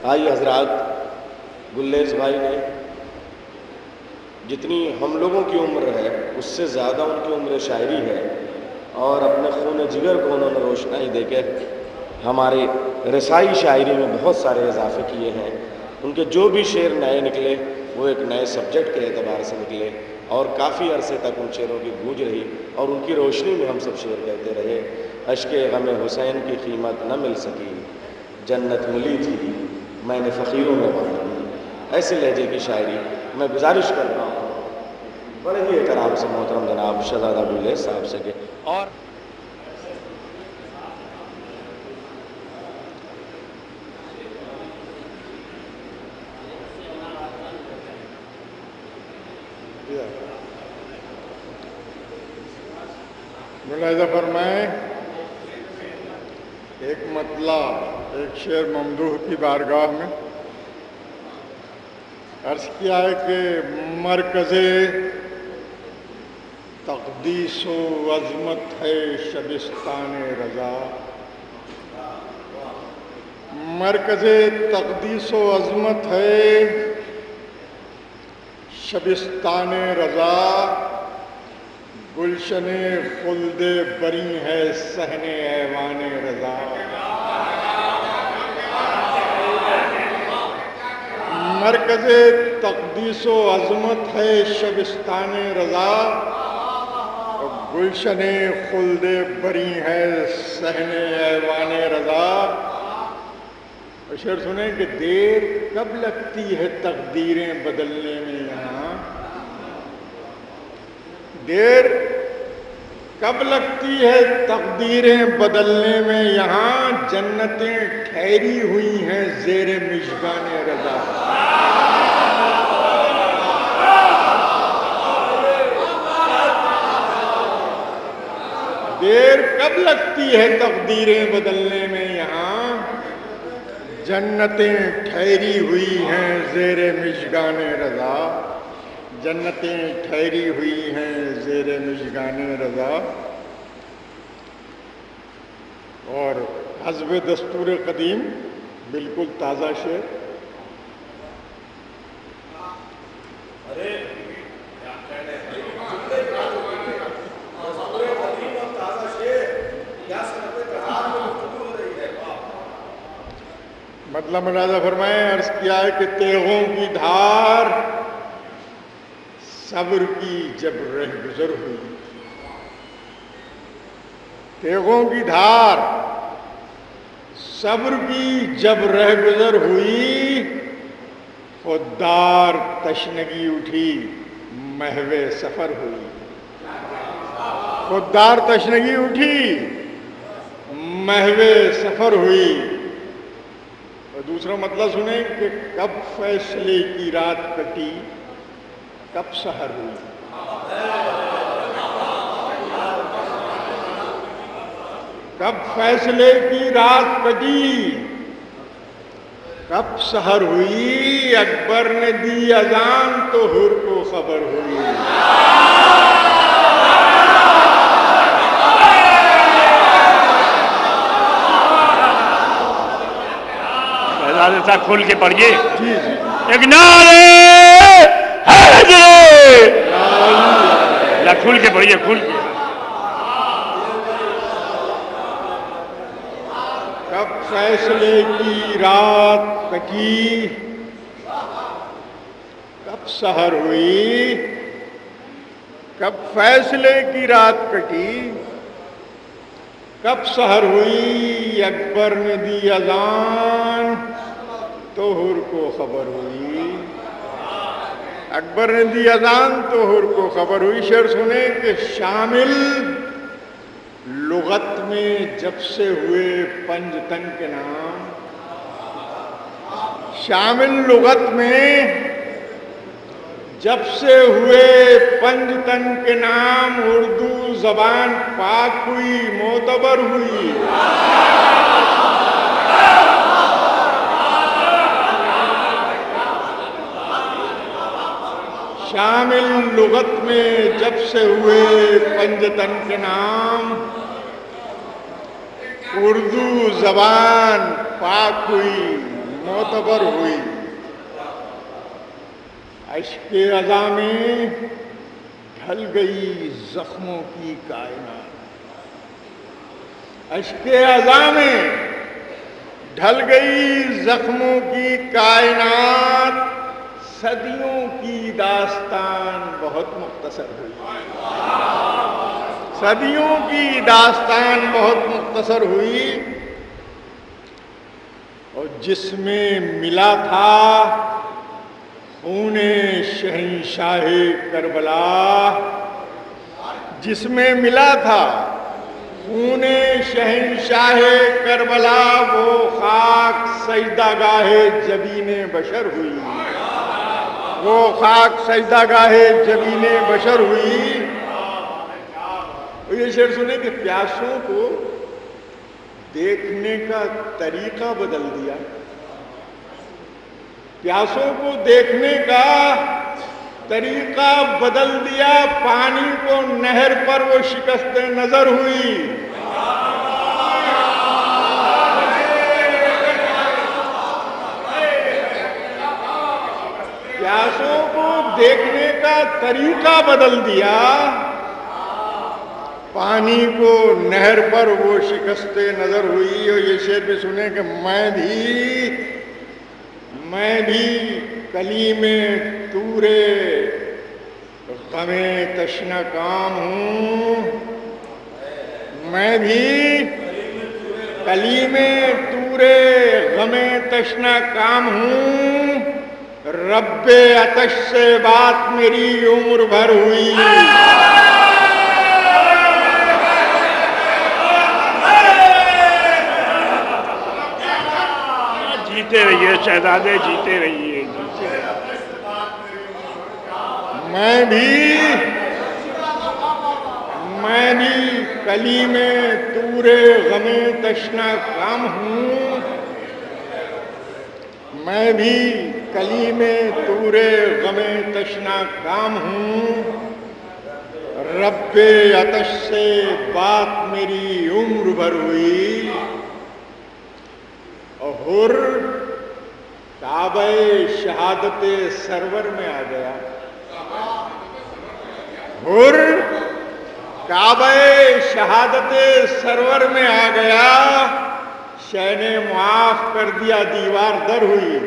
آئی حضرات، گلیز بھائی نے جتنی ہم لوگوں کی عمر ہے اس سے زیادہ ان کی عمر شاعری ہے، اور اپنے خون جگر کو انہوں نے روشنائی دے کے ہماری رسائی شاعری میں بہت سارے اضافے کیے ہیں۔ ان کے جو بھی شعر نئے نکلے وہ ایک نئے سبجیکٹ کے اعتبار سے نکلے، اور کافی عرصے تک ان شعروں کی گونج رہی، اور ان کی روشنی میں ہم سب شعر کہتے رہے۔ اشک غم حسین کی قیمت نہ مل سکی، جنت ملی تھی میں نے فقیروں میں بانٹ دی۔ ایسے لہجے کی شاعری میں گزارش کر رہا ہوں بڑے ہی احترام سے محترم جناب شہزادہ گلیز صاحب سے کہ اور ملاحظہ فرمائیں، ایک مطلع ایک شعر ممدوح کی بارگاہ میں عرض کیا ہے کہ مرکز تقدیس و عظمت ہے شبستان رضا، مرکز تقدیس و عظمت ہے شبستان رضا، گلشن خلد بری ہے صحن ایوان رضا، مرکز تقدیس و عظمت ہے شبستان رضا، گلشن خلد بری ہے صحن ایوان رضا۔ شعر سنیں کہ دیر کب لگتی ہے تقدیریں بدلنے میں یہاں، دیر کب لگتی ہے تقدیریں بدلنے میں یہاں، جنتیں ٹھہری ہوئی ہیں زیر مژگان رضا، دیر کب لگتی ہے تقدیریں بدلنے میں یہاں، جنتیں ٹھہری ہوئی ہیں زیر مژگان رضا، جنتیں ٹھہری ہوئی ہیں زیر مژگان رضا۔ اور حسب دستور قدیم بالکل تازہ شعر، مطلب ملاحظہ فرمائیں، عرض کیا ہے کہ تیغوں کی دھار صبر کی جب رہ گزر ہوئی، تیغوں کی دھار صبر کی جب رہ گزر ہوئی، خوددار تشنگی اٹھی محو سفر ہوئی، خوددار تشنگی اٹھی محو سفر ہوئی۔ اور دوسرا مطلب سنیں کہ کب فیصلے کی رات کٹی کب سحر ہوئی، کب فیصلے کی رات کٹی کب سحر ہوئی، اکبر نے دی اذان تو حر کو خبر ہوئی۔ کھول کے پڑھیے، جی جی، ایک نعرے حیدری، کھول کے پڑھیے، کھول کے۔ کب فیصلے کی رات کٹی کب سحر ہوئی، کب فیصلے کی رات کٹی کب سحر ہوئی، اکبر نے دی اذان تو حر کو خبر ہوئی، اکبر نے دی اذان تو حر کو خبر ہوئی۔ شعر سنیں کہ شامل لغت میں جب سے ہوئے پنج تن کے نام، شامل لغت میں جب سے ہوئے پنج تن کے نام، اردو زبان پاک ہوئی معتبر ہوئی، شامل لغت میں جب سے ہوئے پنج تن کے نام، اردو زبان پاک ہوئی معتبر ہوئی، اشک اذاں میں ڈھل گئی زخموں کی کائنات، اشک اذاں میں ڈھل گئی زخموں کی کائنات، صدیوں کی داستان بہت مختصر ہوئی، صدیوں کی داستان بہت مختصر ہوئی، اور جس میں ملا تھا خون شہنشاہ کربلا، جس میں ملا تھا خون شہنشاہ کربلا، وہ خاک سجدہ گاہ جبین بشر ہوئی، وہ خاک سجدہ گاہ جبین بشر ہوئی۔ اور یہ شعر سنیں کہ پیاسوں کو دیکھنے کا طریقہ بدل دیا، پیاسوں کو دیکھنے کا طریقہ بدل دیا، پانی کو نہر پر وہ شکست نظر ہوئی، پیاسوں کو دیکھنے کا طریقہ بدل دیا، پانی کو نہر پر وہ شکست نظر ہوئی۔ اور یہ شعر بھی سنیں کہ میں بھی کلیم طور غم تشنہ کام ہوں، میں بھی کلیم طور غم تشنہ کام ہوں، رب آتش سے بات میری عمر بھر ہوئی۔ جیتے رہیے شہزادے، جیتے رہیے۔ میں بھی کلیم طور غم تشنہ کام ہوں، میں بھی کلیم طور غم تشنہ کام ہوں، رب آتش سے بات میری عمر بھر ہوئی۔ اور کعبہ شہادت سرور میں آ گیا، اور کعبہ شہادت سرور میں آ گیا، شہ نے معاف کر دیا دیوار در ہوئی۔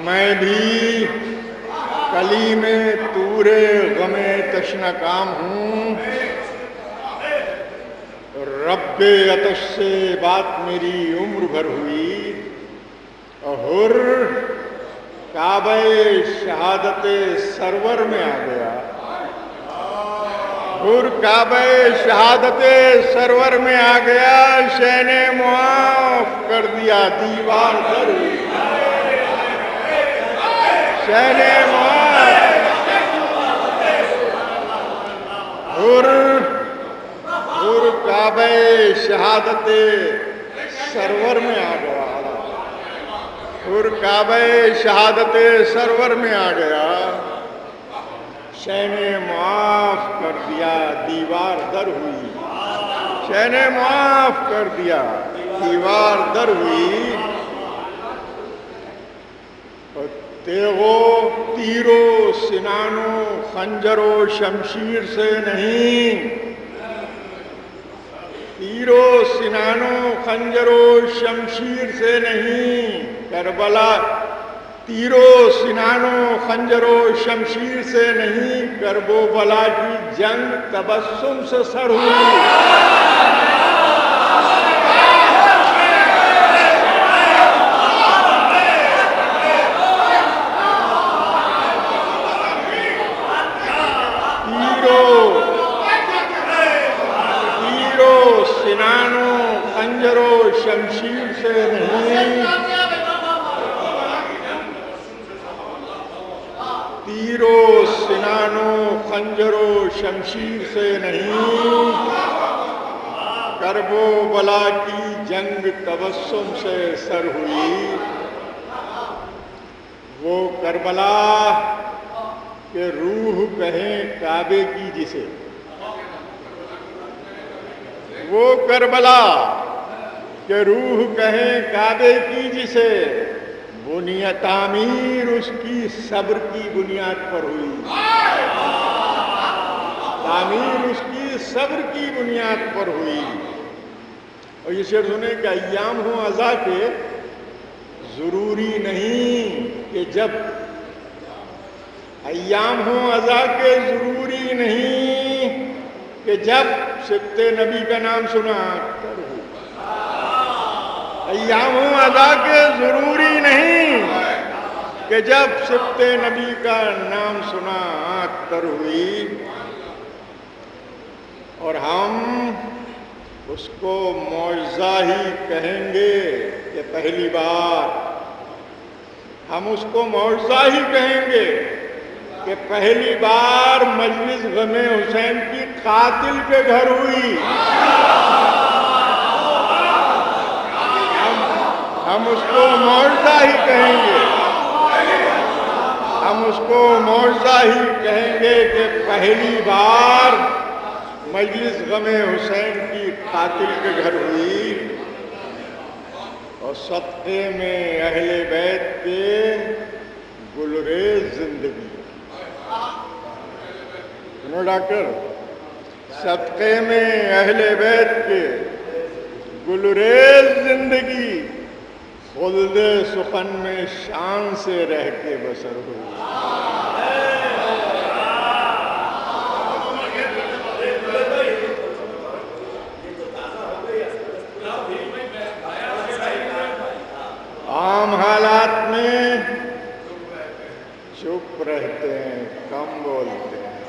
میں بھی کلیم طور غم تشنہ کام ہوں، رب آتش سے بات میری عمر بھر ہوئی۔ اور کعبہ شہادت سرور میں آ گیا، اور کعبہ شہادت سرور میں آ گیا، شہ نے معاف کر دیا دیوار در ہوئی، شہ نے معاف، اور کعبہ شہادت سرور میں آ گیا، اور کعبہ شہادت سرور میں آ گیا، شہ نے معاف کر دیا دیوار در ہوئی، شہ نے معاف کر دیا دیوار در ہوئی۔ تیرو سنانو خنجرو شمشیر سے نہیں، تیرو سنانو خنجرو شمشیر سے نہیں، کربلا تیرو سنانو خنجرو شمشیر سے نہیں، کرب و بلا کی جنگ تبسم سے سر ہوئی۔ شمشیر سے نہیں، تیروں سنانوں خنجروں شمشیر سے نہیں، کرب و بلا کی جنگ تبسم سے سر ہوئی۔ وہ کربلا کہ روح کہیں کعبے کی جسے، وہ کربلا کہ روح کہیں کعبے کی جسے، بنیاد تعمیر اس کی صبر کی بنیاد پر ہوئی، تعمیر اس کی صبر کی بنیاد پر ہوئی۔ اور یہ شعر سنے کہ ایام ہوں عزا کے ضروری نہیں کہ جب، ایام ہوں عزا کے ضروری نہیں کہ جب سبت نبی کا نام سنا کر ہو، ایام ہوں عزا کے ضروری نہیں کہ جب سبت نبی کا نام سنا کر ہوئی۔ اور ہم اس کو معجزہ ہی کہیں گے کہ پہلی بار، ہم اس کو معجزہ ہی کہیں گے کہ پہلی بار مجلس غم حسین کی قاتل کے گھر ہوئی۔ ہم اس کو معجزہ ہی کہیں گے، ہم اس کو معجزہ ہی کہیں گے کہ پہلی بار مجلس غم حسین کی قاتل کے گھر ہوئی۔ اور صدقے میں اہل بیت کے گلریز زندگی، سنو ڈاکٹر، صدقے میں اہل بیت کے گلریز زندگی، خلد سخن میں شان سے رہ کے بسر ہوئی۔ عام حالات میں چپ رہتے ہیں، کم بولتے ہیں،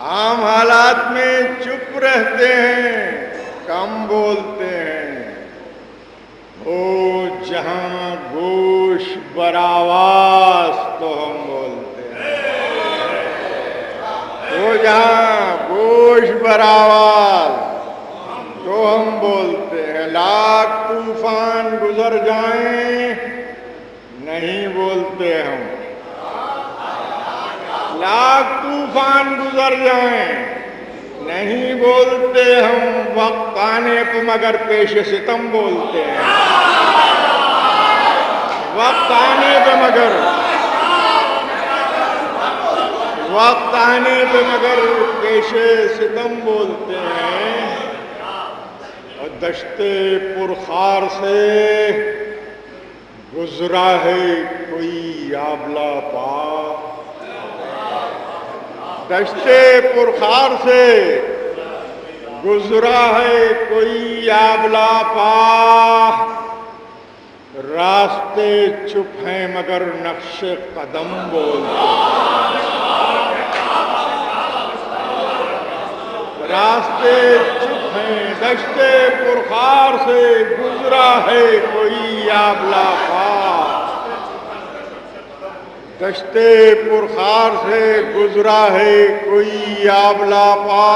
عام حالات میں چپ رہتے ہیں، کم بولتے ہیں۔ ہو جہاں گوش برآواز تو ہم بولتے ہیں، ہو جہاں گوش برآواز تو ہم بولتے ہیں۔ لاکھ طوفان گزر جائیں نہیں بولتے ہم، لاکھ طوفان گزر جائیں نہیں بولتے ہم، وقت آنے پہ مگر پیش ستم بولتے ہیں، وقت آنے پہ مگر، وقت آنے پہ مگر پیش ستم بولتے ہیں۔ اور دشت پرخار سے گزرا ہے کوئی آبلہ پا، دشت پرخار سے گزرا ہے کوئی آبلہ پا، راستے چپ ہیں مگر نقش قدم بولتے ہیں، راستے چپ ہیں، دشت پرخار سے گزرا ہے کوئی آبلہ پا، دشت پرخار سے گزرا ہے کوئی آبلہ پا،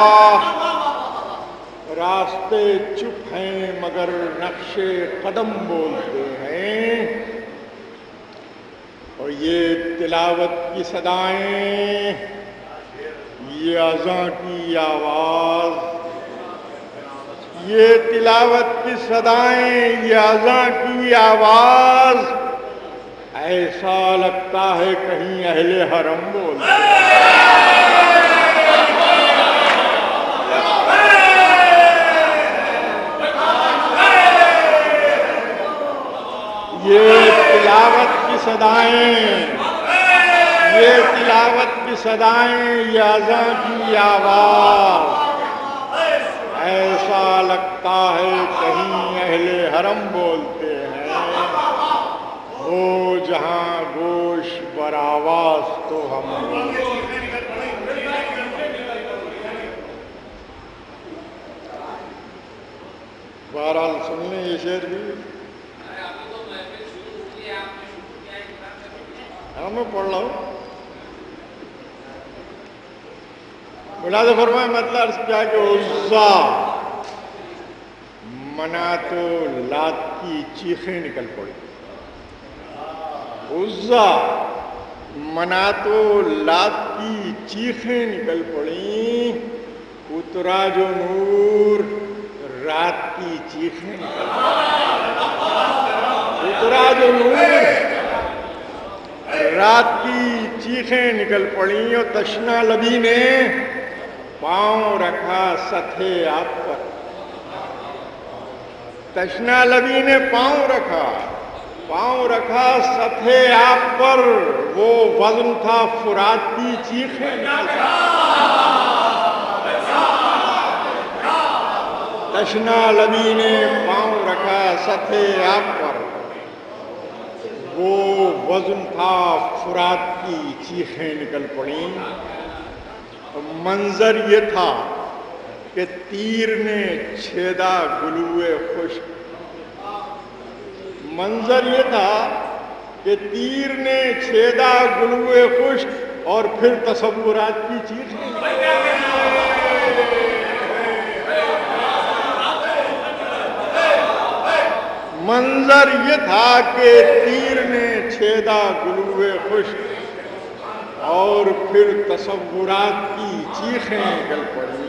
راستے چپ ہیں مگر نقش قدم بولتے ہیں۔ اور یہ تلاوت کی صدائیں، یہ اذان کی آواز، یہ تلاوت کی صدائیں، یہ اذان کی آواز، ایسا لگتا ہے کہیں اہل حرم بولتے ہیں۔ یہ تلاوت کی صدائیں، یہ تلاوت کی صدائیں، یہ اذان کی آواز، ایسا لگتا ہے کہیں اہل حرم بولتے ہیں۔ ہو جہاں گوش برآواز تو ہم بولتے ہیں۔ بہرحال سن لیں یہ شعر بھی، ہاں میں پڑھ رہا ہوں. ملاحظہ فرمائے مطلب عرض کیا کہ عزا منات و لات کی چیخیں نکل پڑی. عزا منات و لات کی چیخیں نکل پڑیں. اترا جو نور رات کی چیخیں نکل پڑیں. اترا جو نور رات کی چیخیں نکل پڑیں. اور تشنا لبی نے پاؤں رکھا سطح آپ پر. تشنا لبی نے پاؤں رکھا سطح آپ پر. وہ وزن تھا فرات کی چیخیں نکل پڑیں. تشنا لبی نے پاؤں رکھا سطح آپ پر. وہ وزن تھا فرات کی چیخیں نکل پڑیں. منظر یہ تھا کہ تیر نے چھیدا گلوئے خشک. منظر یہ تھا کہ تیر نے چھیدا گلوئے خشک اور پھر تصورات کی چیخیں. منظر یہ تھا کہ تیر نے چھیدا گلوئے خشک اور پھر تصورات کی چیخیں نکل پڑیں.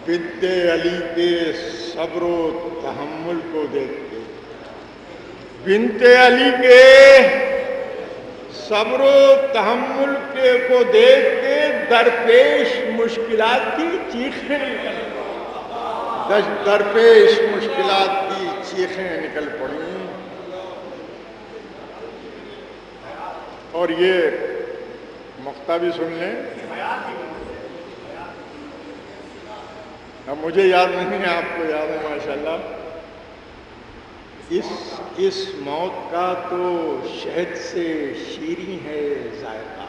بنت علی کے صبر و تحمل کو دیکھ کے. بنت علی کے صبر و تحمل کو دیکھ کے درپیش مشکلات کی چیخیں نکل پڑیں. درپیش مشکلات کی چیخیں نکل پڑیں. اور یہ مقطع بھی سن لیں. اب مجھے یاد نہیں ہے، آپ کو یاد ہے ماشاءاللہ. اس موت کا تو شہد سے شیریں ہے ذائقہ.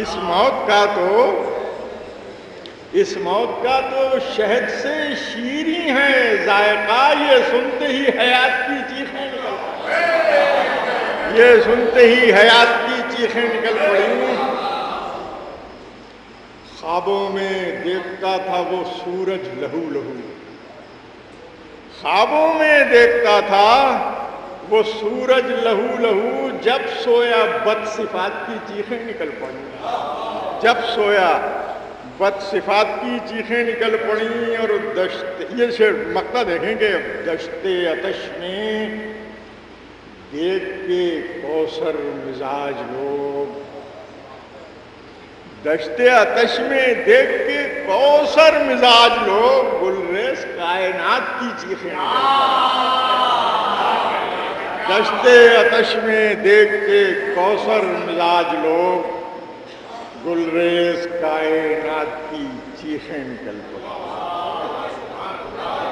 اس موت کا تو شہد سے شیریں ہے ذائقہ. یہ سنتے ہی حیات کی چیخیں نکل پڑیں. یہ سنتے ہی حیات کی چیخیں نکل پڑیں. خوابوں میں دیکھتا تھا وہ سورج لہو لہو. خوابوں میں دیکھتا تھا وہ سورج لہو لہو. جب سویا بد صفات کی چیخیں نکل پڑیں. جب سویا بد صفات کی چیخیں نکل پڑیں. اور یہ صرف مقطع دیکھیں کہ دشت آتش میں دیکھ کے کوثر مزاج لوگ. دشت آتش میں دیکھ کے کوثر مزاج لوگ گلریز کائنات کی چیخیں دشت آتش میں دیکھ کے کوثر مزاج لوگ گلریز کائنات کی چیخیں نکل پڑیں.